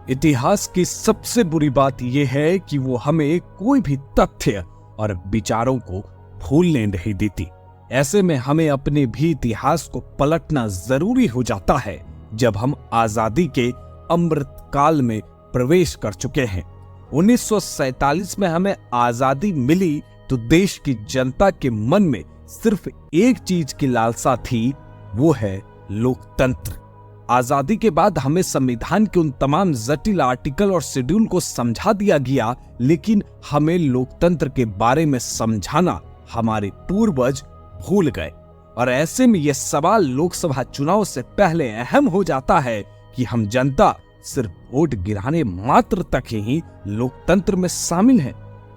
इतिहास की सबसे बुरी बात यह है कि वो हमें कोई भी तथ्य और विचारों को भूलने नहीं देती। ऐसे में हमें अपने भी इतिहास को पलटना जरूरी हो जाता है जब हम आजादी के अमृत काल में प्रवेश कर चुके हैं। 1947 में हमें आजादी मिली तो देश की जनता के मन में सिर्फ एक चीज की लालसा थी, वो है लोकतंत्र। आजादी के बाद हमें संविधान के उन तमाम जटिल आर्टिकल और शेड्यूल को समझा दिया गया, लेकिन हमें लोकतंत्र के बारे में समझाना हमारे पूर्वज भूल गए। और ऐसे में यह सवाल लोकसभा चुनाव से पहले अहम हो जाता है कि हम जनता सिर्फ वोट गिराने मात्र तक ही लोकतंत्र में शामिल हैं,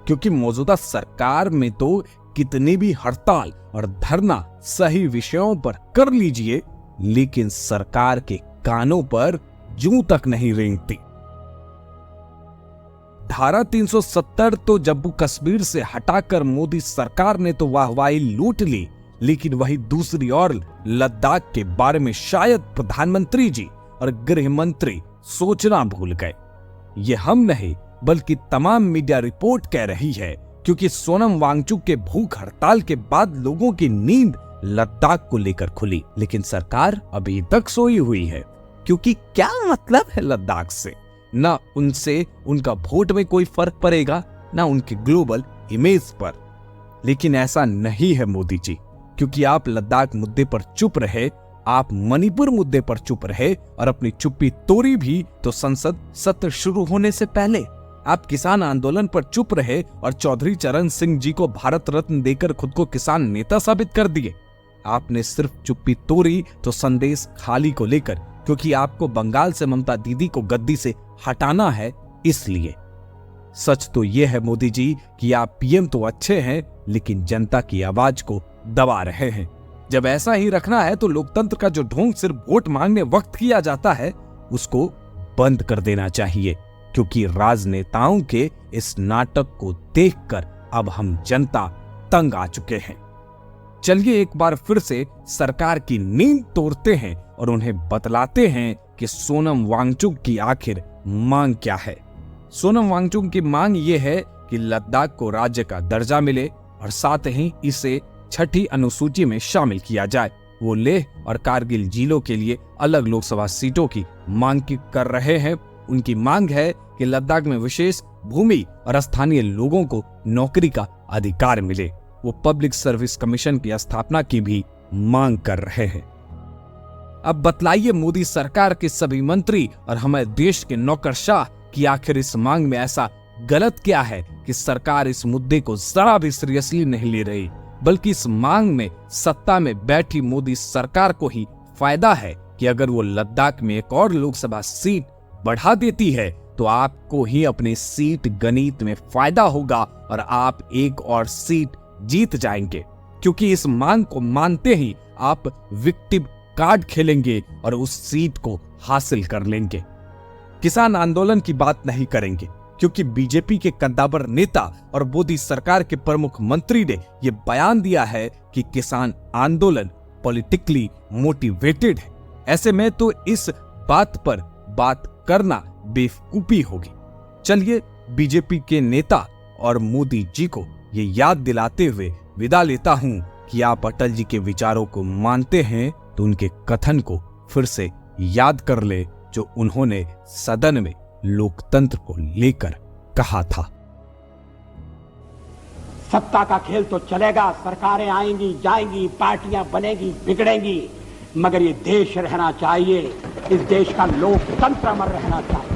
क्योंकि मौजूदा सरकार में तो कितनी भी हड़ताल और धरना सही विषयों पर कर लीजिए, लेकिन सरकार के कानों पर जूं तक नहीं रेंगती। धारा 370 तो जम्मू कश्मीर से हटाकर मोदी सरकार ने तो वाहवाही लूट ली, लेकिन वही दूसरी ओर लद्दाख के बारे में शायद प्रधानमंत्री जी और गृह मंत्री सोचना भूल गए। ये हम नहीं बल्कि तमाम मीडिया रिपोर्ट कह रही है, क्योंकि सोनम वांगचुक के भूख हड़ताल के बाद लोगों की नींद लद्दाख को लेकर खुली, लेकिन सरकार अभी तक सोई हुई है। क्योंकि क्या मतलब है लद्दाख से? ना उनसे उनका वोट में कोई फर्क पड़ेगा, ना उनके ग्लोबल इमेज पर। लेकिन ऐसा नहीं है मोदी जी, क्योंकि आप लद्दाख मुद्दे पर चुप रहे, आप मणिपुर मुद्दे पर चुप रहे और अपनी चुप्पी तोड़ी भी तो संसद सत्र शुरू होने से पहले। आप किसान आंदोलन पर चुप रहे और चौधरी चरण सिंह जी को भारत रत्न देकर खुद को किसान नेता साबित कर दिए। आपने सिर्फ चुप्पी तोड़ी तो संदेश खाली को लेकर, क्योंकि आपको बंगाल से ममता दीदी को गद्दी से हटाना है, इसलिए। सच तो यह है मोदी जी कि आप पीएम तो अच्छे हैं, लेकिन जनता की आवाज को दबा रहे हैं। जब ऐसा ही रखना है तो लोकतंत्र का जो ढोंग सिर्फ वोट मांगने वक्त किया जाता है, उसको बंद कर देना चाहिए, क्योंकि राजनेताओं के इस नाटक को देखकर अब हम जनता तंग आ चुके हैं। चलिए एक बार फिर से सरकार की नींद तोड़ते हैं और उन्हें बतलाते हैं कि सोनम वांगचुक की आखिर मांग क्या है। सोनम वांगचुक की मांग ये है कि लद्दाख को राज्य का दर्जा मिले और साथ ही इसे छठी अनुसूची में शामिल किया जाए। वो लेह और कारगिल जिलों के लिए अलग लोकसभा सीटों की मांग कर रहे हैं। उनकी मांग है कि लद्दाख में विशेष भूमि और स्थानीय लोगों को नौकरी का अधिकार मिले। वो पब्लिक सर्विस कमीशन की स्थापना की भी मांग कर रहे हैं। अब बतलाइए मोदी सरकार के सभी मंत्री और हमारे देश के नौकरशाह कि आखिर इस मांग में ऐसा गलत क्या है कि सरकार इस मुद्दे को जरा भी सीरियसली नहीं ले रही, बल्कि इस मांग में सत्ता में बैठी मोदी सरकार को ही फायदा है कि अगर वो लद्दाख में एक और लोकसभा सीट बढ़ा देती है तो आपको ही अपने सीट गणित में फायदा होगा और आप एक और सीट जीत जाएंगे, क्योंकि इस मांग को मानते ही आप विक्टिम कार्ड खेलेंगे और उस सीट को हासिल कर लेंगे। किसान आंदोलन की बात नहीं करेंगे, क्योंकि बीजेपी के कद्दावर नेता और मोदी सरकार के प्रमुख मंत्री ने यह बयान दिया है कि किसान आंदोलन पॉलिटिकली मोटिवेटेड है। ऐसे में तो इस बात पर बात करना बेवकूफी होगी। चलिए बीजेपी के नेता और मोदी जी को ये याद दिलाते हुए विदा लेता हूं कि आप अटल जी के विचारों को मानते हैं तो उनके कथन को फिर से याद कर ले, जो उन्होंने सदन में लोकतंत्र को लेकर कहा था। सत्ता का खेल तो चलेगा, सरकारें आएंगी जाएंगी, पार्टियां बनेगी बिगड़ेंगी, मगर ये देश रहना चाहिए, इस देश का लोकतंत्र अमर रहना चाहिए।